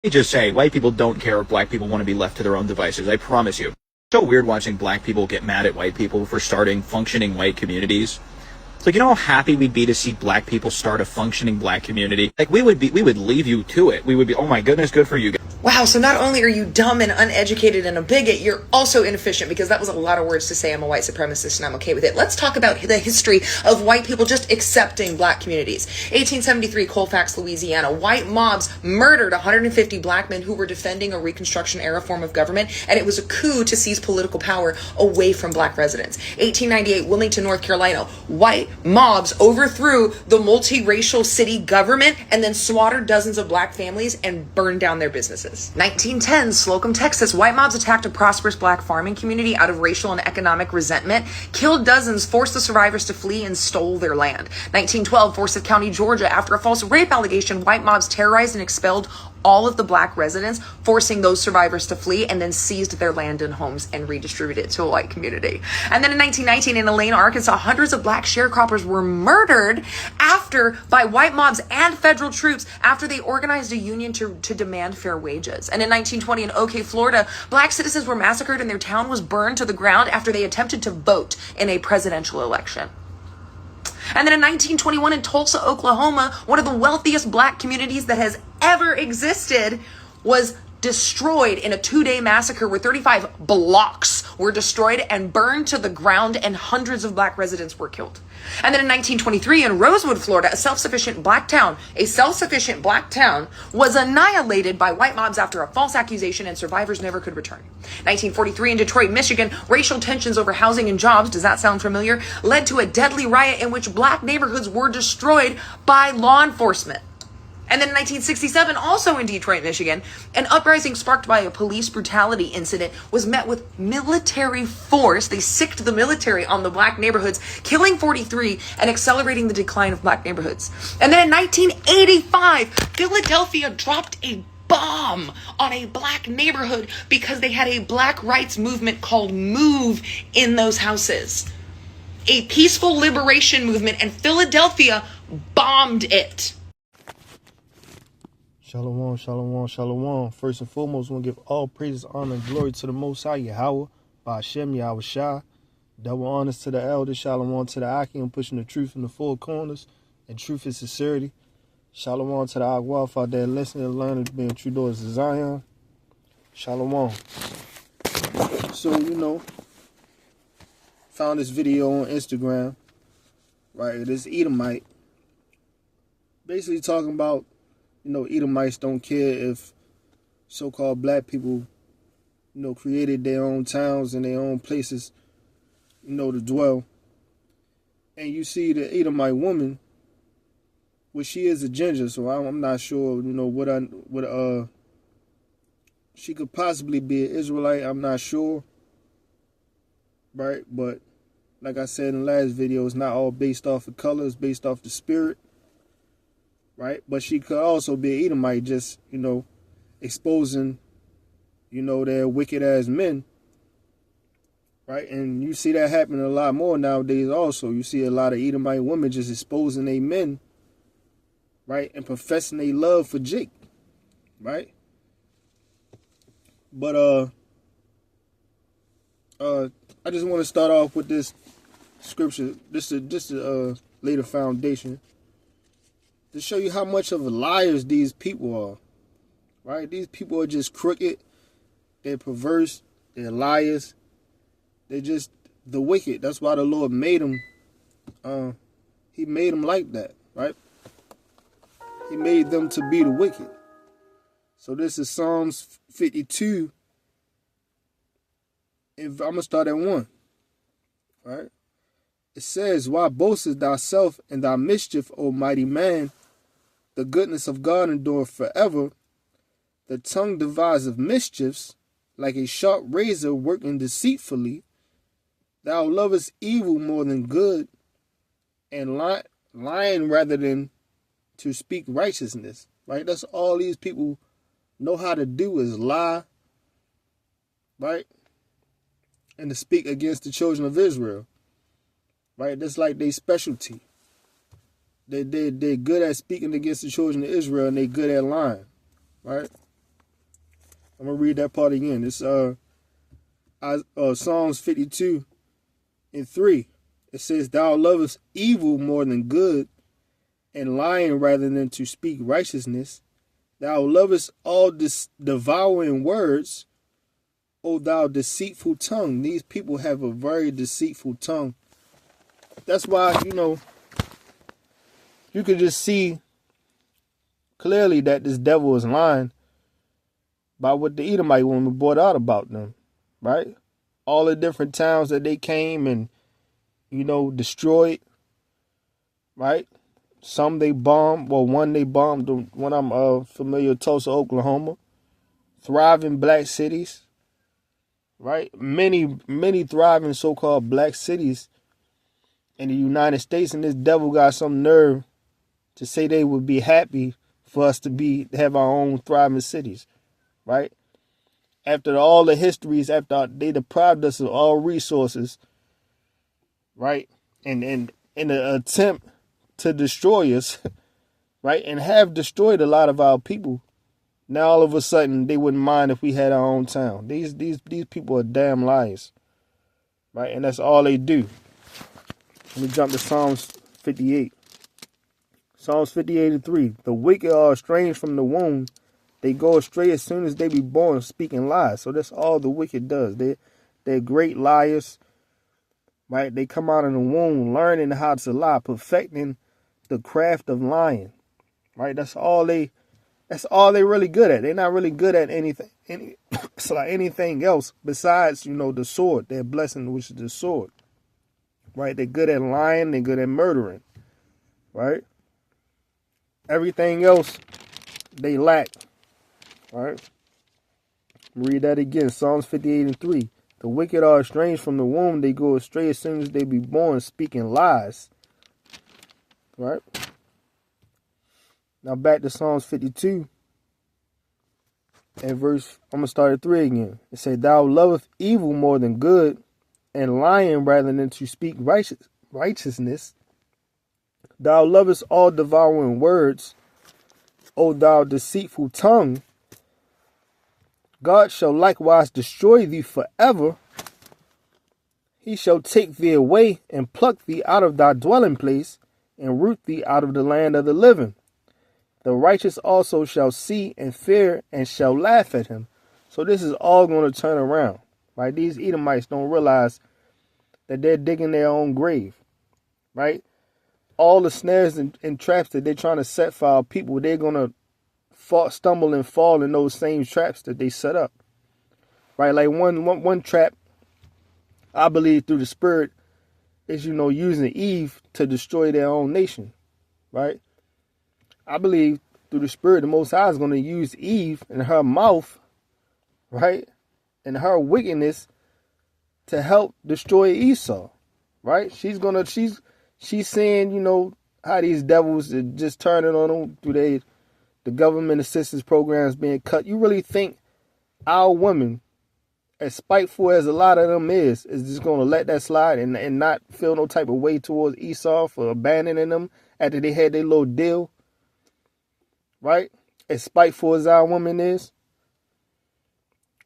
me just say, white people don't care if black people want to be left to their own devices. I promise you. It's so weird watching black people get mad at white people for starting functioning white communities. It's like, you know how happy we'd be to see black people start a functioning black community? Like, we would leave you to it. We would be, oh my goodness, good for you guys. Wow, so not only are you dumb and uneducated and a bigot, you're also inefficient, because that was a lot of words to say. I'm a white supremacist and I'm okay with it. Let's talk about the history of white people just accepting black communities. 1873, Colfax, Louisiana. White mobs murdered 150 black men who were defending a Reconstruction era form of government, and it was a coup to seize political power away from black residents. 1898, Wilmington, North Carolina. White mobs overthrew the multiracial city government and then slaughtered dozens of black families and burned down their businesses. 1910, Slocum, Texas. White mobs attacked a prosperous black farming community out of racial and economic resentment, killed dozens, forced the survivors to flee, and stole their land. 1912, Forsyth County, Georgia. After a false rape allegation, white mobs terrorized and expelled all of the black residents, forcing those survivors to flee, and then seized their land and homes and redistributed it to a white community. And then in 1919, in Elaine, Arkansas, hundreds of black sharecroppers were murdered by white mobs and federal troops after they organized a union to demand fair wages. And in 1920, in OK, Florida, black citizens were massacred and their town was burned to the ground after they attempted to vote in a presidential election. And then in 1921, in Tulsa, Oklahoma, one of the wealthiest black communities that has ever existed was destroyed in a 2-day massacre where 35 blocks were destroyed and burned to the ground, and hundreds of black residents were killed. And then in 1923, in Rosewood, Florida, a self-sufficient black town was annihilated by white mobs after a false accusation, and survivors never could return. 1943, in Detroit, Michigan, racial tensions over housing and jobs, does that sound familiar, led to a deadly riot in which black neighborhoods were destroyed by law enforcement. And then in 1967, also in Detroit, Michigan, an uprising sparked by a police brutality incident was met with military force. They sicked the military on the black neighborhoods, killing 43 and accelerating the decline of black neighborhoods. And then in 1985, Philadelphia dropped a bomb on a black neighborhood because they had a black rights movement called MOVE in those houses. A peaceful liberation movement, and Philadelphia bombed it. Shalom, shalom, shalom. First and foremost, I want to give all praises, honor, and glory to the Most High, Yahweh, Ba'ashem, Yahweh Shai. Double honors to the elders, shalom to the Akim, pushing the truth in the four corners, and truth and sincerity. Shalom to the Agwaf out there listening and learning, being true doors of Zion. Shalom. So, found this video on Instagram, right? This Edomite basically talking about, Edomites don't care if so-called black people, created their own towns and their own places, to dwell. And you see the Edomite woman, well, she is a ginger, so I'm not sure, she could possibly be an Israelite. I'm not sure, right? But like I said in the last video, it's not all based off of color, it's based off the spirit. Right? But she could also be an Edomite, just, exposing, their wicked ass men. Right? And you see that happening a lot more nowadays also. You see a lot of Edomite women just exposing their men, right? And professing their love for Jake. Right? But I just want to start off with this scripture, just to lay the foundation, to show you how much of liars these people are, right? These people are just crooked, they're perverse, they're liars, they're just the wicked. That's why the Lord made them, he made them like that, right? He made them to be the wicked. So this is Psalms 52, and I'm going to start at 1, right? It says, why boastest thyself in thy mischief, O mighty man? The goodness of God endureth forever. The tongue deviseth mischiefs, like a sharp razor working deceitfully. Thou lovest evil more than good, and lying rather than to speak righteousness. Right? That's all these people know how to do, is lie, right? And to speak against the children of Israel. Right? That's like their specialty. They're good at speaking against the children of Israel, and they're good at lying, right? I'm gonna read that part again. It's Psalms 52:3. It says, "Thou lovest evil more than good, and lying rather than to speak righteousness. Thou lovest all devouring words, O thou deceitful tongue." These people have a very deceitful tongue. That's why, you can just see clearly that this devil is lying by what the Edomite woman brought out about them, right? All the different towns that they came and, destroyed, right? Some they bombed. Well, one they bombed. One I'm familiar with, Tulsa, Oklahoma. Thriving black cities, right? Many thriving so-called black cities in the United States, and this devil got some nerve to say they would be happy for us to have our own thriving cities, right? After all the histories, after they deprived us of all resources, right? And in an attempt to destroy us, right? And have destroyed a lot of our people. Now all of a sudden they wouldn't mind if we had our own town. These people are damn liars, right? And that's all they do. Let me jump to Psalms 58. Psalms 58:3. "The wicked are estranged from the womb. They go astray as soon as they be born, speaking lies." So that's all the wicked does. They're great liars, right? They come out of the womb learning how to lie, perfecting the craft of lying, right? That's all they really good at. They're not really good at anything else besides, the sword, their blessing, which is the sword, right? They're good at lying. They're good at murdering, right? Everything else they lack, right? Read that again. Psalms 58:3. "The wicked are estranged from the womb. They go astray as soon as they be born, speaking lies." Right? Now back to Psalms 52. And I'm going to start at 3 again. It said, "Thou lovest evil more than good, and lying rather than to speak righteousness. Thou lovest all devouring words, O thou deceitful tongue. God shall likewise destroy thee forever. He shall take thee away and pluck thee out of thy dwelling place and root thee out of the land of the living. The righteous also shall see and fear and shall laugh at him." So this is all going to turn around, right? These Edomites don't realize that they're digging their own grave, right? All the snares and traps that they're trying to set for our people, they're going to stumble and fall in those same traps that they set up, right? Like one trap, I believe through the spirit, is, using Eve to destroy their own nation, right? I believe through the spirit, the Most High is going to use Eve and her mouth, right? And her wickedness to help destroy Esau, right? She's seeing, how these devils are just turning on them through the government assistance programs being cut. You really think our women, as spiteful as a lot of them is just going to let that slide and not feel no type of way towards Esau for abandoning them after they had their little deal, right? As spiteful as our woman is,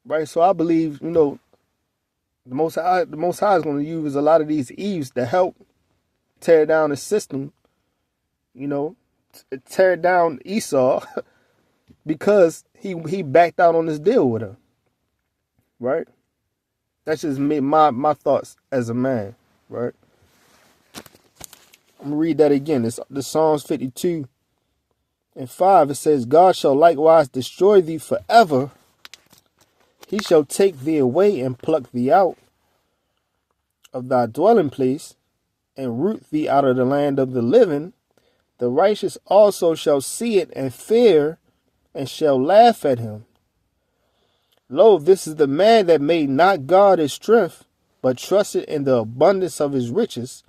right? So I believe, the Most High is going to use a lot of these Eves to help tear down the system, tear down Esau because he backed out on this deal with her, right? That's just me, my thoughts as a man, right? I'm gonna read that again. It's the Psalms 52:5. It says, "God shall likewise destroy thee forever. He shall take thee away and pluck thee out of thy dwelling place and root thee out of the land of the living. The righteous also shall see it and fear and shall laugh at him. Lo, this is the man that made not God his strength, but trusted in the abundance of his riches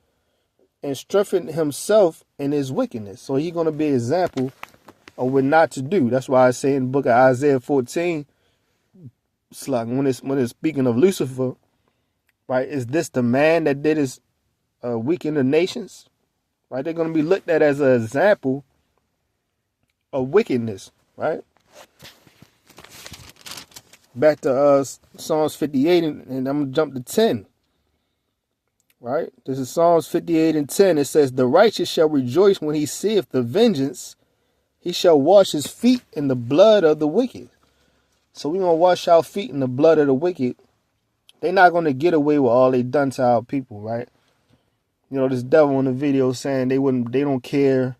and strengthened himself in his wickedness." So he's going to be an example of what not to do. That's why I say in the book of Isaiah 14, it's like when it's speaking of Lucifer, right? Is this the man that did his weaken the nations? Right? They're going to be looked at as an example of wickedness, right? back to Psalms 58, and I'm going to jump to 10. Right? This is Psalms 58 and 10. It says, the righteous shall rejoice when he seeth the vengeance. He shall wash his feet in the blood of the wicked. So we're going to wash our feet in the blood of the wicked. They're not going to get away with all they done to our people, right? You know, this devil in the video saying they don't care,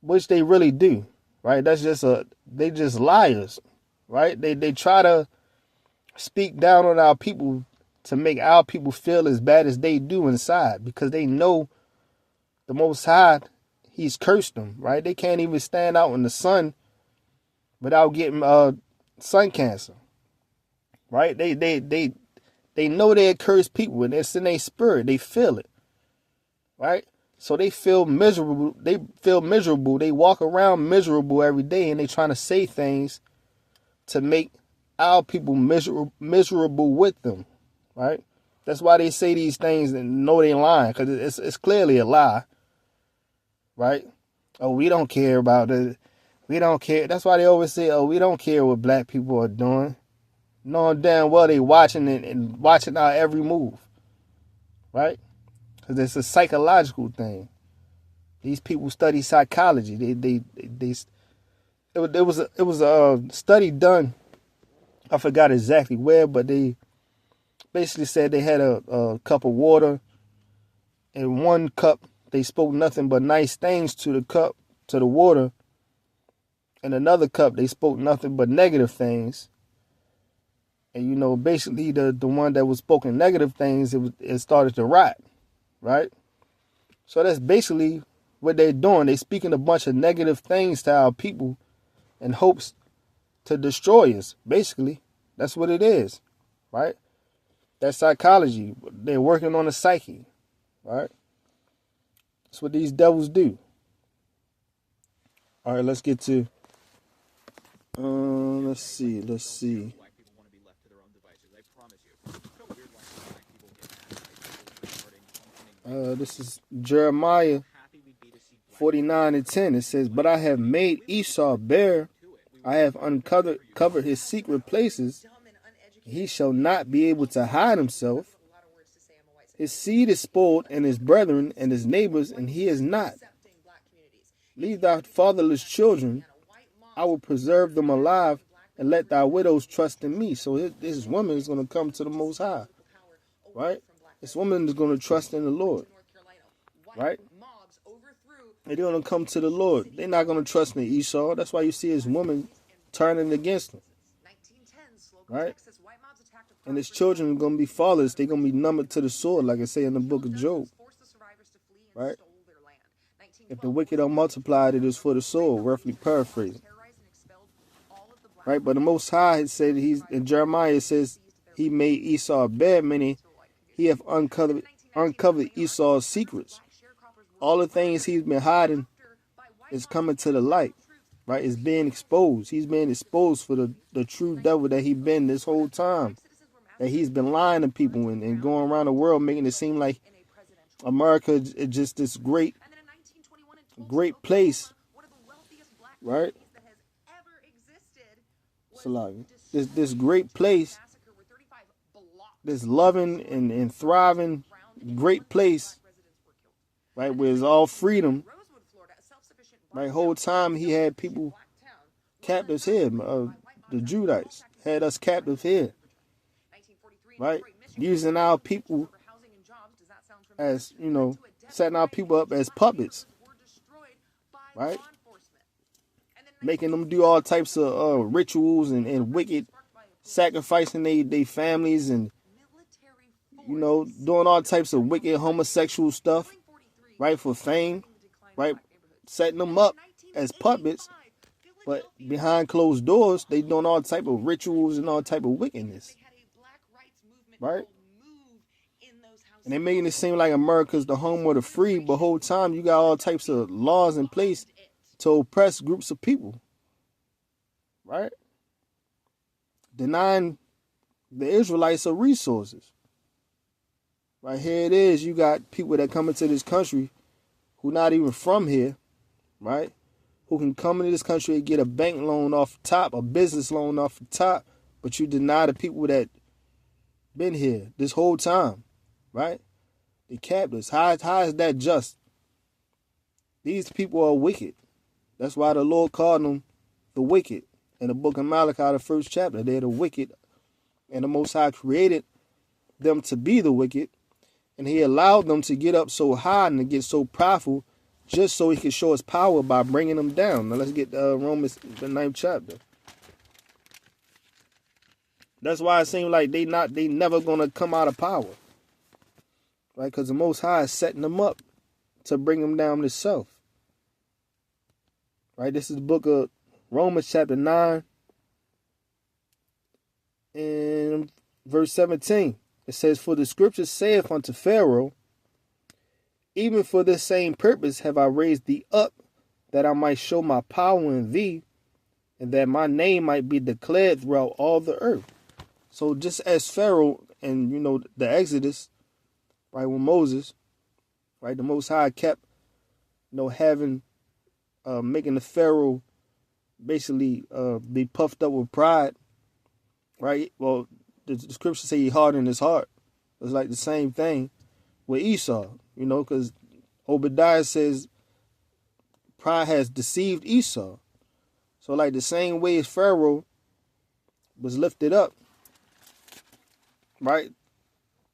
which they really do, right? They just liars, right? They try to speak down on our people to make our people feel as bad as they do inside, because they know the Most High, he's cursed them, right? They can't even stand out in the sun without getting sun cancer, right? They know they're cursed people, and it's in their spirit. They feel it, right? So they feel miserable. They walk around miserable every day, and they trying to say things to make our people miserable with them, right? That's why they say these things and know they're lying, because it's clearly a lie, right? Oh, we don't care about it. We don't care. That's why they always say, oh, we don't care what black people are doing. Knowing damn well they watching it and watching our every move, right? Because it's a psychological thing. These people study psychology. It was a study done. I forgot exactly where, but they basically said they had a cup of water. In one cup, they spoke nothing but nice things to the water. In another cup, they spoke nothing but negative things. And, you know, basically the one that was spoken negative things, it started to rot, right? So that's basically what they're doing. They're speaking a bunch of negative things to our people in hopes to destroy us, basically. That's what it is, right? That's psychology. They're working on the psyche, right? That's what these devils do. All right, let's get to, let's see. This is Jeremiah 49 and 10. It says, but I have made Esau bare. I have covered his secret places. He shall not be able to hide himself. His seed is spoiled, and his brethren and his neighbors, and he is not. Leave thy fatherless children. I will preserve them alive, and let thy widows trust in me. So this woman is going to come to the Most High, right? This woman is going to trust in the Lord, right? They're going to come to the Lord. They're not going to trust in Esau. That's why you see his woman turning against him, right? And his children are going to be fatherless. They're going to be numbered to the sword, like I say in the book of Job, right? If the wicked are multiplied, it is for the sword, roughly paraphrasing, right? But the Most High had said, in Jeremiah, it says he made Esau bare, meaning he have uncovered Esau's secrets. All the things he's been hiding is coming to the light, right? It's being exposed. He's being exposed for the true devil that he's been this whole time. That he's been lying to people and going around the world making it seem like America is just this great place, right? This great place, this loving and thriving great place, right, where it's all freedom, right? Whole time he had people captives here, the Judites had us captive here, right? Using our people as, you know, setting our people up as puppets, right? Making them do all types of rituals and wicked, sacrificing their families and, you know, doing all types of wicked homosexual stuff, right, for fame, right? Setting them up as puppets, but behind closed doors, they doing all type of rituals and all type of wickedness, right? And they're making it seem like America's the home of the free, but whole time you got all types of laws in place to oppress groups of people, right? Denying the Israelites of resources. Right here it is, you got people that come into this country who not even from here, right? Who can come into this country and get a bank loan off the top, a business loan off the top, but you deny the people that been here this whole time, right? The captives. How is that just? These people are wicked. That's why the Lord called them the wicked. In the book of Malachi, the 1st chapter, they're the wicked. And the Most High created them to be the wicked. And he allowed them to get up so high and to get so powerful just so he could show his power by bringing them down. Now let's get Romans, the 9th chapter. That's why it seems like they never going to come out of power. Right? Because the Most High is setting them up to bring them down himself. Right? This is the book of Romans chapter 9 and verse 17. It says, "For the scripture saith unto Pharaoh, even for this same purpose have I raised thee up, that I might show my power in thee, and that my name might be declared throughout all the earth." So just as Pharaoh and, the Exodus, right, with Moses, right, the Most High kept, having, making the Pharaoh basically be puffed up with pride, right? Well, the scripture say he hardened his heart. It's like the same thing with Esau, because Obadiah says pride has deceived Esau. So like the same way as Pharaoh was lifted up, right?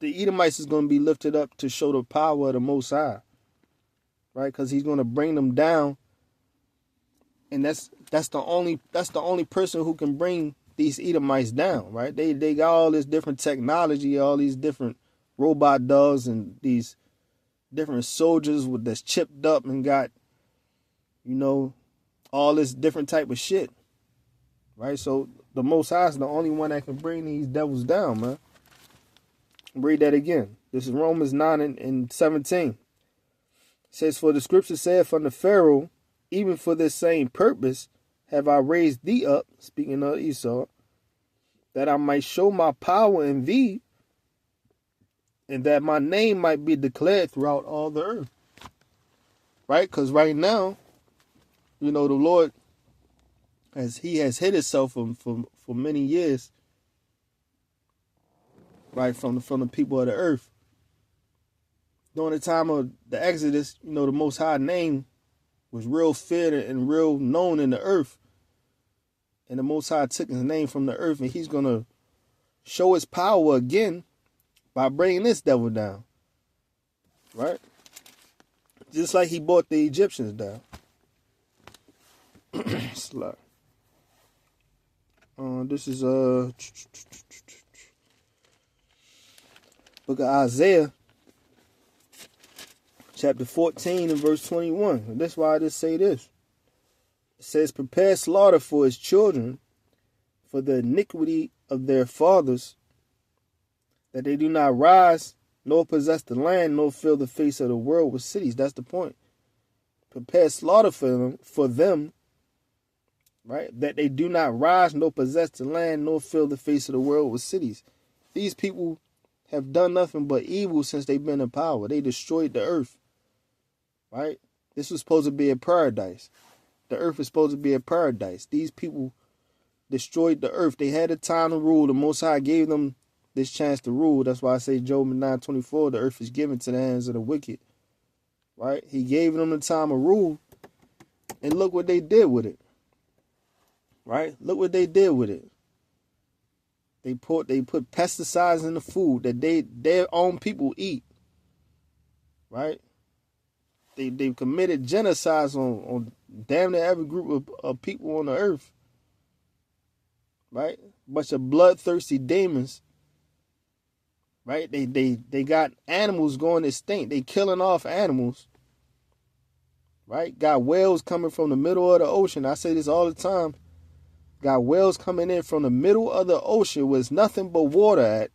The Edomites is going to be lifted up to show the power of the Most High, right? Because he's going to bring them down, and that's the only person who can bring these Edomites down, right? They got all this different technology, all these different robot dogs, and these different soldiers that's chipped up and got, all this different type of shit, right? So the Most High is the only one that can bring these devils down, man. Read that again. This is Romans 9 and 17. It says, "For the scripture saith unto Pharaoh, even for this same purpose have I raised thee up," speaking of Esau, "that I might show my power in thee, and that my name might be declared throughout all the earth." Right? Because right now, the Lord, as he has hid himself for many years, right, from the people of the earth. During the time of the Exodus, the Most High name was real feared and real known in the earth. And the Most High took his name from the earth, and he's going to show his power again by bringing this devil down. Right? Just like he brought the Egyptians down. Slut. This is book of Isaiah, chapter 14 and verse 21. And that's why I just say this. It says, "Prepare slaughter for his children, for the iniquity of their fathers, that they do not rise, nor possess the land, nor fill the face of the world with cities." That's the point. Prepare slaughter for them, right? That they do not rise, nor possess the land, nor fill the face of the world with cities. These people have done nothing but evil since they've been in power. They destroyed the earth, right? This was supposed to be a paradise. The earth is supposed to be a paradise. These people destroyed the earth. They had a time to rule. The Most High gave them this chance to rule. That's why I say Job 9:24, the earth is given to the hands of the wicked, right? He gave them the time of rule, and look what they did with it, right? Look what they did with it. They put pesticides in the food that their own people eat, right? They committed genocides on damn near every group of people on the earth, right? Bunch of bloodthirsty demons, right? They got animals going extinct. They killing off animals, right? Got whales coming from the middle of the ocean. I say this all the time. Got whales coming in from the middle of the ocean with nothing but water at,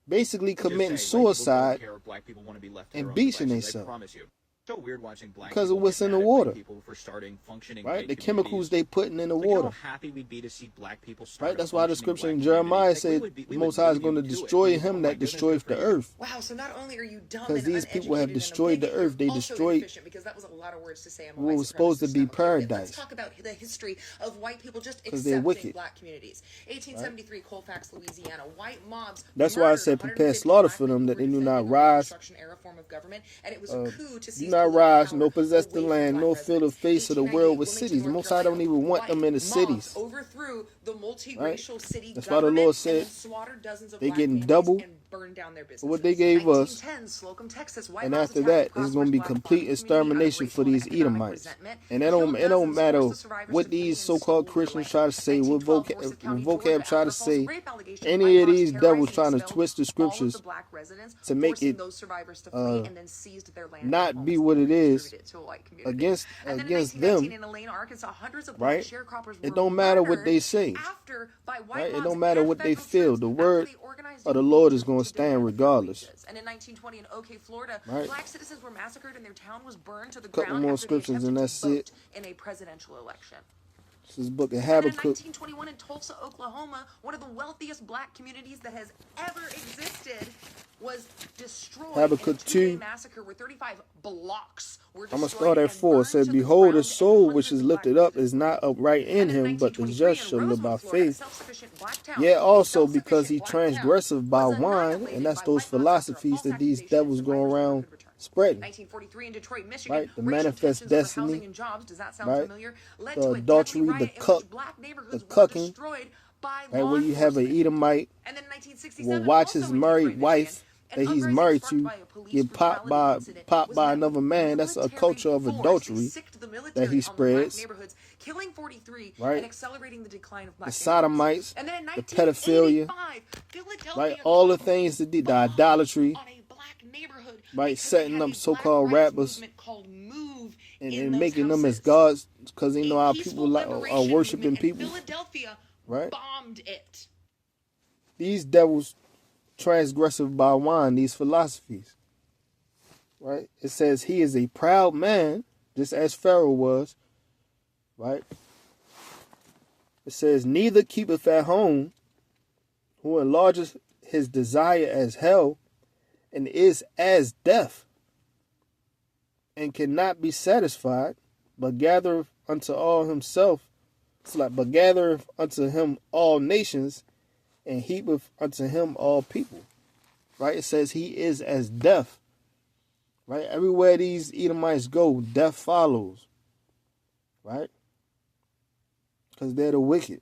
basically committing suicide Black people want to be left to and their own beaching devices, I themselves. promise you. So weird watching black because people of what's get in the mad at water, white people for starting functioning right? white The communities. chemicals they putting in the Like, you know water, how happy we'd be to see black people start right? a That's why the functioning scripture in white Jeremiah community. said Like, the we Most would High is lead going to you to it. destroy We'd be, him oh my that goodness, destroyeth good the for you. earth. Wow, so not only are you dumb Because and these people have uneducated and a destroyed the bigot, earth. They you're also destroyed inefficient, because that was a lot of words to say. I'm a what white was supposed to supremacist be and I'm okay with it. Let's paradise. talk about the history of white people just Because they're accepting wicked. black communities. 1873, Colfax, Louisiana. White mobs That's why I murdered said prepare 150 slaughter black for them, people that who they were do not defending a rise. Reconstruction era form of government, and it was a coup to Do seize not political rise, power nor possess the away from land, black nor fill the residents. face of the 1898, world with Wilmington, cities. The North Most High don't Carolina. even want them in the White cities. mobs overthrew the multiracial Right? city That's why the government Lord and said then slaughtered dozens of they black getting families double and burned down their businesses. for what they gave us. 1910, Slocum, Texas. White And mobs after attacked that, a it's going to prosperous be black complete farming community out of extermination for racial and these economic Edomites. resentment, And it killed don't dozens, matter forced the survivors what to flee, these and so-called stole their Christians land. try to say, what 1912, Dorset County, vocab Georgia. try After to false say. rape allegations, Any white of mobs these terrorized devils and trying to expelled twist the all of scriptures the black residents, to make forcing it those survivors to flee, and then seized their land and not be homes what and it is redistributed it to a white community. against And then in against 1919, them, in Elaine, Arkansas, hundreds of black right? sharecroppers It were don't matter what murdered they say, after by white right? It mobs don't matter and what they federal feel. troops The after word they organized of the a Lord coup is going to to stand demand regardless. privileges. And in 1920 in OK, Florida, Right. black citizens were massacred and their town was burned to the Couple ground more after they scriptures and attempted that's to vote it. in a presidential election. This is book of And then in Habakkuk. 1921 in Tulsa, Oklahoma, one of the wealthiest black communities that has ever existed was destroyed Habakkuk in a two-day 2. massacre where 35 blocks were I'm going to destroyed start at and 4. It burned says, to the behold, ground, the and soul which hundreds is of black lifted up residents is not upright in and then in him, but the 1923 just in shall live Rosewood, by Florida, a faith. self-sufficient black town, Yet a also because he self-sufficient black town, transgressive by was wine, annihilated and that's by those white mobs after a philosophies false that these accusation devils and go survivors never around could return. spreading. 1943 in Detroit, Michigan, Right? The racial manifest tensions over destiny, housing and jobs, does that sound right? familiar? Led The to a adultery, deadly the riot in cuck, which black neighborhoods the were cucking, destroyed by right? law Where you have an enforcement. Edomite And then in will 1967, watch also his in married Detroit, wife Michigan, that an he's uprising married sparked to by a police get popped brutality incident by was met with another man. That's a military culture of force. They adultery sicked the that military he on the black spreads, neighborhoods, killing 43 right? and accelerating the decline of black The neighborhoods. sodomites, And then in the pedophilia, 1985, Philadelphia right? All the caught things that did, the bomb idolatry, on a black neighborhood right? because they Setting had up a so-called black rights rappers movement called Move and in those making them as houses. gods because they know A how peaceful people like are liberation worshiping movement, and people, Philadelphia right? bombed it. These devils transgressive by wine, these philosophies, right? It says he is a proud man, just as Pharaoh was, right? It says neither keepeth at home, who enlarges his desire as hell, and is as death, and cannot be satisfied, but gathereth unto all himself, but gathereth unto him all nations, and heapeth unto him all people. Right? It says he is as death. Right? Everywhere these Edomites go, death follows. Right? Because they're the wicked.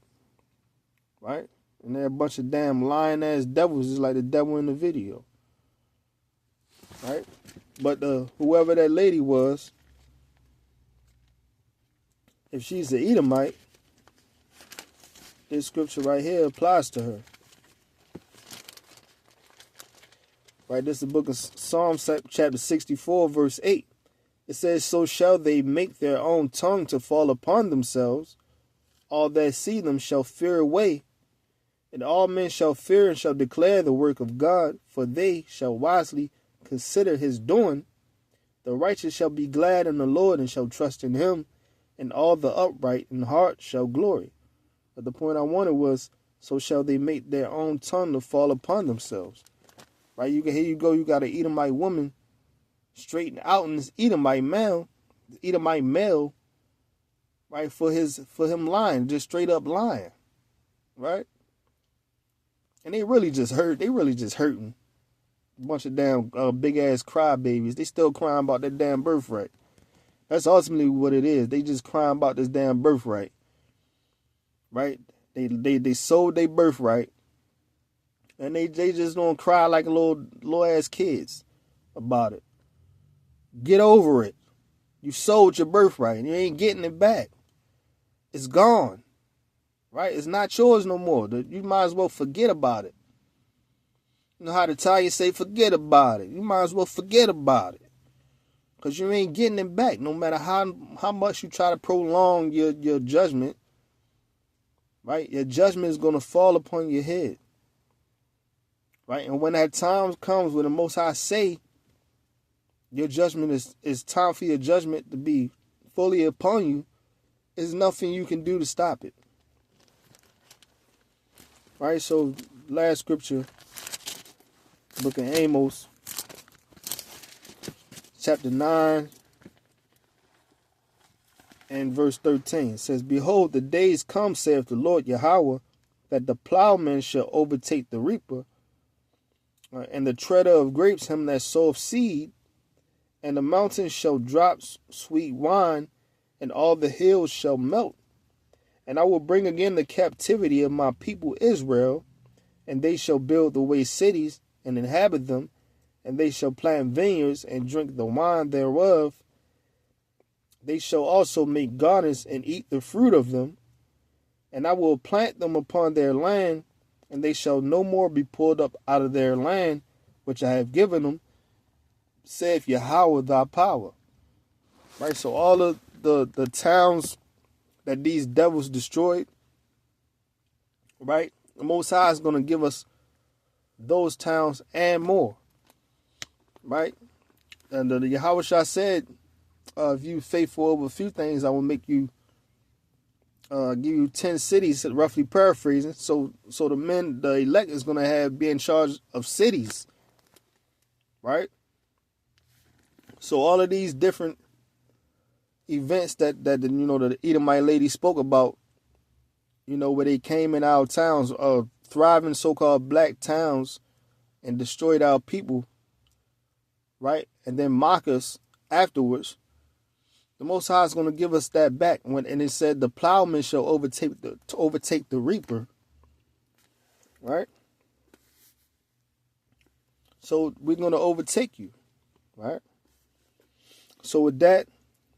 Right? And they're a bunch of damn lying ass devils, just like the devil in the video. Right? But whoever that lady was, if she's an Edomite, this scripture right here applies to her. Right, this is the book of Psalms, chapter 64, verse 8. It says, so shall they make their own tongue to fall upon themselves. All that see them shall fear away. And all men shall fear and shall declare the work of God, for they shall wisely consider his doing. The righteous shall be glad in the Lord and shall trust in him, and all the upright in heart shall glory. But the point I wanted was, so shall they make their own tongue to fall upon themselves. Right, here you go, you got an Edomite woman straightened out in this Edomite male, right, for him lying, just straight up lying. Right? And they really just hurting. A bunch of damn big ass crybabies. They still crying about that damn birthright. That's ultimately what it is. They just crying about this damn birthright. Right? They sold their birthright. And they just don't cry like little ass kids about it. Get over it. You sold your birthright and you ain't getting it back. It's gone. Right? It's not yours no more. You might as well forget about it. You know how the Italians say forget about it. You might as well forget about it. Because you ain't getting it back no matter how much you try to prolong your judgment. Right? Your judgment is going to fall upon your head. Right? And when that time comes when the Most High say, your judgment is time for your judgment to be fully upon you. There's nothing you can do to stop it. Right? So, last scripture, book of Amos, chapter 9 and verse 13. It says, Behold, the days come, saith the Lord Yahweh, that the plowman shall overtake the reaper, and the treader of grapes him that soweth seed, and the mountains shall drop sweet wine, and all the hills shall melt. And I will bring again the captivity of my people Israel, and they shall build the waste cities, and inhabit them, and they shall plant vineyards, and drink the wine thereof. They shall also make gardens, and eat the fruit of them. And I will plant them upon their land, and they shall no more be pulled up out of their land, which I have given them, saith Yahweh thy power. Right, so all of the towns that these devils destroyed, right, the Most High is going to give us those towns and more, right? And the Yahweh Shah said, if you faithful over a few things, I will make you, give you 10 cities, roughly paraphrasing. So the elect is going to be in charge of cities, right? So all of these different events that the Edomite lady spoke about, where they came in our towns, thriving so-called black towns, and destroyed our people, right? And then mock us afterwards. The Most High is going to give us that back. And it said the plowman shall overtake the reaper, right? So we're going to overtake you, right? So with that,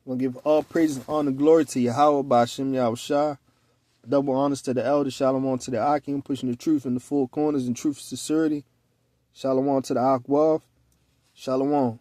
I'm going to give all praise and honor and glory to Yahweh by Hashem Yahushua. Double honors to the elder. Shalom to the Akim, pushing the truth in the four corners and truth and sincerity. Shalom to the Akwaf. Shalom.